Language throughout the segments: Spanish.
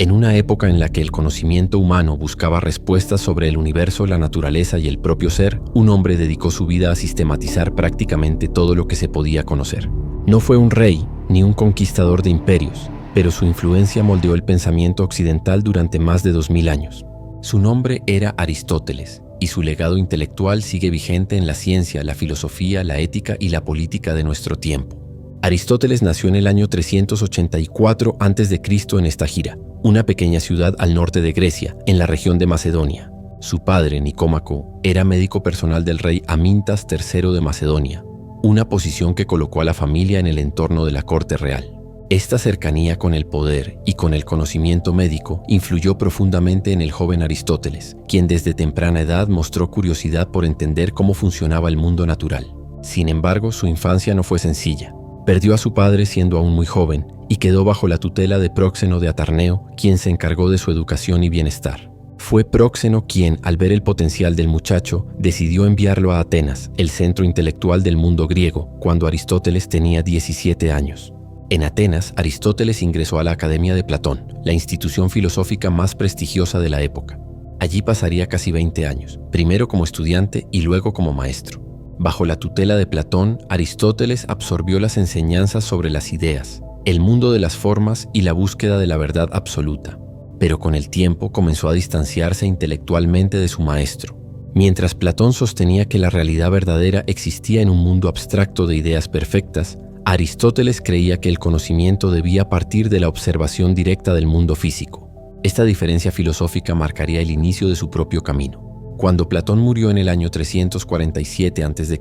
En una época en la que el conocimiento humano buscaba respuestas sobre el universo, la naturaleza y el propio ser, un hombre dedicó su vida a sistematizar prácticamente todo lo que se podía conocer. No fue un rey ni un conquistador de imperios, pero su influencia moldeó el pensamiento occidental durante más de 2000 años. Su nombre era Aristóteles, y su legado intelectual sigue vigente en la ciencia, la filosofía, la ética y la política de nuestro tiempo. Aristóteles nació en el año 384 a.C. en Estagira, una pequeña ciudad al norte de Grecia, en la región de Macedonia. Su padre, Nicómaco, era médico personal del rey Amintas III de Macedonia, una posición que colocó a la familia en el entorno de la corte real. Esta cercanía con el poder y con el conocimiento médico influyó profundamente en el joven Aristóteles, quien desde temprana edad mostró curiosidad por entender cómo funcionaba el mundo natural. Sin embargo, su infancia no fue sencilla. Perdió a su padre siendo aún muy joven y quedó bajo la tutela de Próxeno de Atarneo, quien se encargó de su educación y bienestar. Fue Próxeno quien, al ver el potencial del muchacho, decidió enviarlo a Atenas, el centro intelectual del mundo griego, cuando Aristóteles tenía 17 años. En Atenas, Aristóteles ingresó a la Academia de Platón, la institución filosófica más prestigiosa de la época. Allí pasaría casi 20 años, primero como estudiante y luego como maestro. Bajo la tutela de Platón, Aristóteles absorbió las enseñanzas sobre las ideas, el mundo de las formas y la búsqueda de la verdad absoluta. Pero con el tiempo comenzó a distanciarse intelectualmente de su maestro. Mientras Platón sostenía que la realidad verdadera existía en un mundo abstracto de ideas perfectas, Aristóteles creía que el conocimiento debía partir de la observación directa del mundo físico. Esta diferencia filosófica marcaría el inicio de su propio camino. Cuando Platón murió en el año 347 a.C.,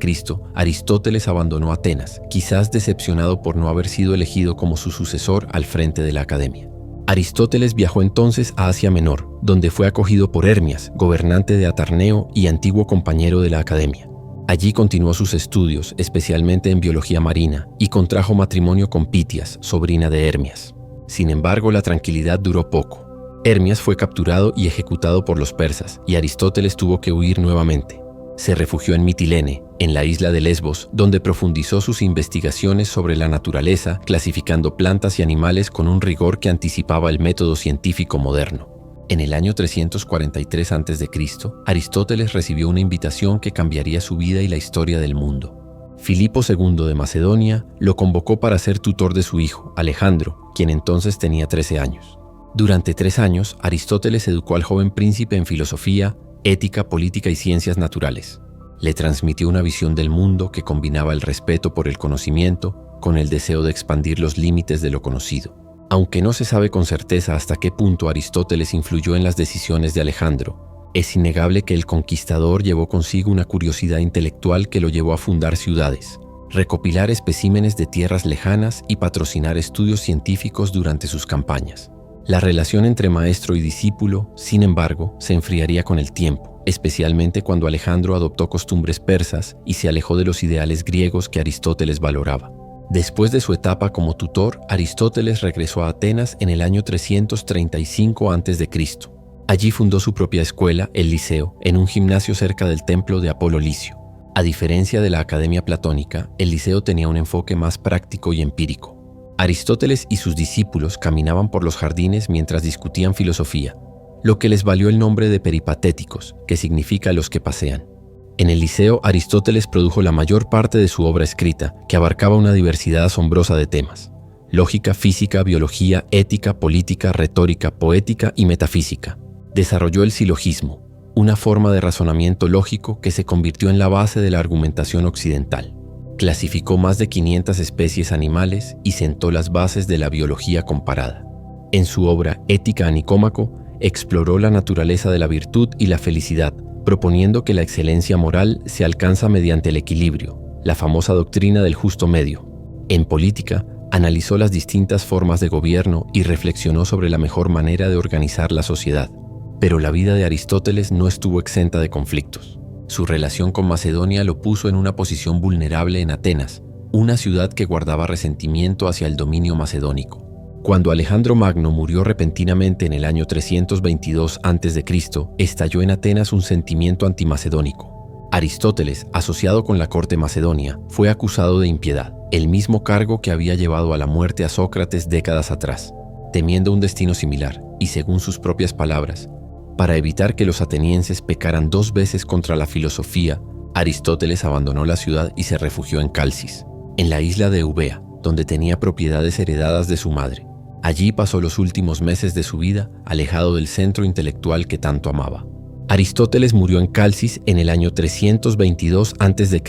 Aristóteles abandonó Atenas, quizás decepcionado por no haber sido elegido como su sucesor al frente de la academia. Aristóteles viajó entonces a Asia Menor, donde fue acogido por Hermias, gobernante de Atarneo y antiguo compañero de la academia. Allí continuó sus estudios, especialmente en biología marina, y contrajo matrimonio con Pitias, sobrina de Hermias. Sin embargo, la tranquilidad duró poco. Hermias fue capturado y ejecutado por los persas, y Aristóteles tuvo que huir nuevamente. Se refugió en Mitilene, en la isla de Lesbos, donde profundizó sus investigaciones sobre la naturaleza, clasificando plantas y animales con un rigor que anticipaba el método científico moderno. En el año 343 a.C., Aristóteles recibió una invitación que cambiaría su vida y la historia del mundo. Filipo II de Macedonia lo convocó para ser tutor de su hijo, Alejandro, quien entonces tenía 13 años. Durante 3 años, Aristóteles educó al joven príncipe en filosofía, ética, política y ciencias naturales. Le transmitió una visión del mundo que combinaba el respeto por el conocimiento con el deseo de expandir los límites de lo conocido. Aunque no se sabe con certeza hasta qué punto Aristóteles influyó en las decisiones de Alejandro, es innegable que el conquistador llevó consigo una curiosidad intelectual que lo llevó a fundar ciudades, recopilar especímenes de tierras lejanas y patrocinar estudios científicos durante sus campañas. La relación entre maestro y discípulo, sin embargo, se enfriaría con el tiempo, especialmente cuando Alejandro adoptó costumbres persas y se alejó de los ideales griegos que Aristóteles valoraba. Después de su etapa como tutor, Aristóteles regresó a Atenas en el año 335 a.C. Allí fundó su propia escuela, el Liceo, en un gimnasio cerca del templo de Apolo Licio. A diferencia de la Academia Platónica, el Liceo tenía un enfoque más práctico y empírico. Aristóteles y sus discípulos caminaban por los jardines mientras discutían filosofía, lo que les valió el nombre de peripatéticos, que significa los que pasean. En el Liceo, Aristóteles produjo la mayor parte de su obra escrita, que abarcaba una diversidad asombrosa de temas: lógica, física, biología, ética, política, retórica, poética y metafísica. Desarrolló el silogismo, una forma de razonamiento lógico que se convirtió en la base de la argumentación occidental. Clasificó más de 500 especies animales y sentó las bases de la biología comparada. En su obra Ética a Nicómaco, exploró la naturaleza de la virtud y la felicidad, proponiendo que la excelencia moral se alcanza mediante el equilibrio, la famosa doctrina del justo medio. En política, analizó las distintas formas de gobierno y reflexionó sobre la mejor manera de organizar la sociedad. Pero la vida de Aristóteles no estuvo exenta de conflictos. Su relación con Macedonia lo puso en una posición vulnerable en Atenas, una ciudad que guardaba resentimiento hacia el dominio macedónico. Cuando Alejandro Magno murió repentinamente en el año 322 a.C., estalló en Atenas un sentimiento antimacedónico. Aristóteles, asociado con la corte macedonia, fue acusado de impiedad, el mismo cargo que había llevado a la muerte a Sócrates décadas atrás. temiendo un destino similar, y según sus propias palabras, para evitar que los atenienses pecaran 2 veces contra la filosofía, Aristóteles abandonó la ciudad y se refugió en Calcis, en la isla de Eubea, donde tenía propiedades heredadas de su madre. Allí pasó los últimos meses de su vida, alejado del centro intelectual que tanto amaba. Aristóteles murió en Calcis en el año 322 a.C.,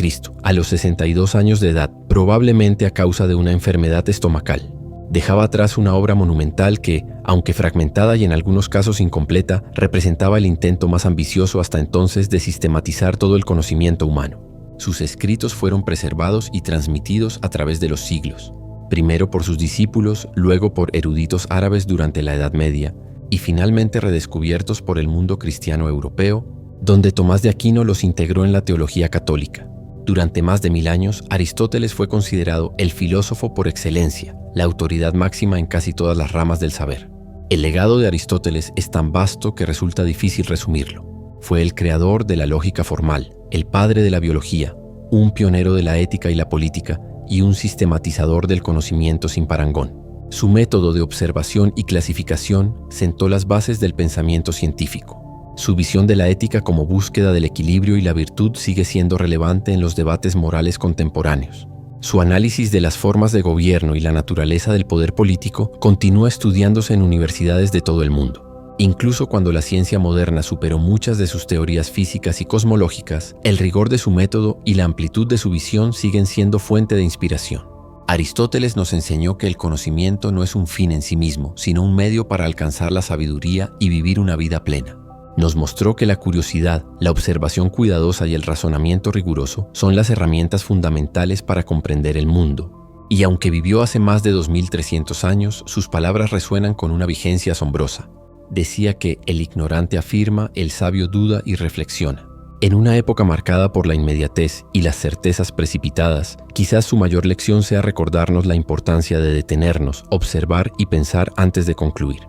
a los 62 años de edad, probablemente a causa de una enfermedad estomacal. Dejaba atrás una obra monumental que, aunque fragmentada y en algunos casos incompleta, representaba el intento más ambicioso hasta entonces de sistematizar todo el conocimiento humano. Sus escritos fueron preservados y transmitidos a través de los siglos, primero por sus discípulos, luego por eruditos árabes durante la Edad Media, y finalmente redescubiertos por el mundo cristiano europeo, donde Tomás de Aquino los integró en la teología católica. Durante más de 1000 años, Aristóteles fue considerado el filósofo por excelencia, la autoridad máxima en casi todas las ramas del saber. El legado de Aristóteles es tan vasto que resulta difícil resumirlo. Fue el creador de la lógica formal, el padre de la biología, un pionero de la ética y la política, y un sistematizador del conocimiento sin parangón. Su método de observación y clasificación sentó las bases del pensamiento científico. Su visión de la ética como búsqueda del equilibrio y la virtud sigue siendo relevante en los debates morales contemporáneos. Su análisis de las formas de gobierno y la naturaleza del poder político continúa estudiándose en universidades de todo el mundo. Incluso cuando la ciencia moderna superó muchas de sus teorías físicas y cosmológicas, el rigor de su método y la amplitud de su visión siguen siendo fuente de inspiración. Aristóteles nos enseñó que el conocimiento no es un fin en sí mismo, sino un medio para alcanzar la sabiduría y vivir una vida plena. Nos mostró que la curiosidad, la observación cuidadosa y el razonamiento riguroso son las herramientas fundamentales para comprender el mundo. Y aunque vivió hace más de 2300 años, sus palabras resuenan con una vigencia asombrosa. Decía que el ignorante afirma, el sabio duda y reflexiona. En una época marcada por la inmediatez y las certezas precipitadas, quizás su mayor lección sea recordarnos la importancia de detenernos, observar y pensar antes de concluir.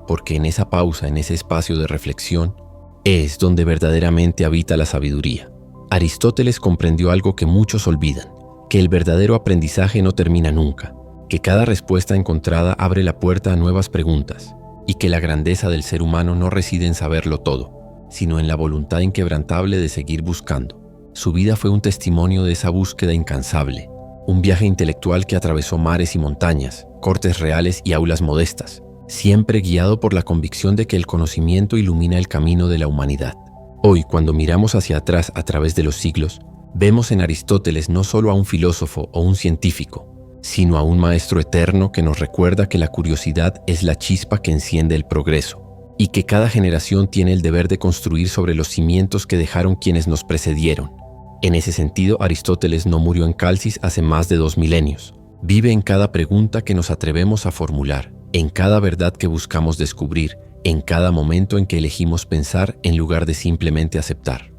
Porque en esa pausa, en ese espacio de reflexión, es donde verdaderamente habita la sabiduría. Aristóteles comprendió algo que muchos olvidan, que el verdadero aprendizaje no termina nunca, que cada respuesta encontrada abre la puerta a nuevas preguntas, y que la grandeza del ser humano no reside en saberlo todo, sino en la voluntad inquebrantable de seguir buscando. Su vida fue un testimonio de esa búsqueda incansable, un viaje intelectual que atravesó mares y montañas, cortes reales y aulas modestas, siempre guiado por la convicción de que el conocimiento ilumina el camino de la humanidad. Hoy, cuando miramos hacia atrás a través de los siglos, vemos en Aristóteles no solo a un filósofo o un científico, sino a un maestro eterno que nos recuerda que la curiosidad es la chispa que enciende el progreso, y que cada generación tiene el deber de construir sobre los cimientos que dejaron quienes nos precedieron. En ese sentido, Aristóteles no murió en Calcis hace más de 2 milenios. Vive en cada pregunta que nos atrevemos a formular, en cada verdad que buscamos descubrir, en cada momento en que elegimos pensar en lugar de simplemente aceptar.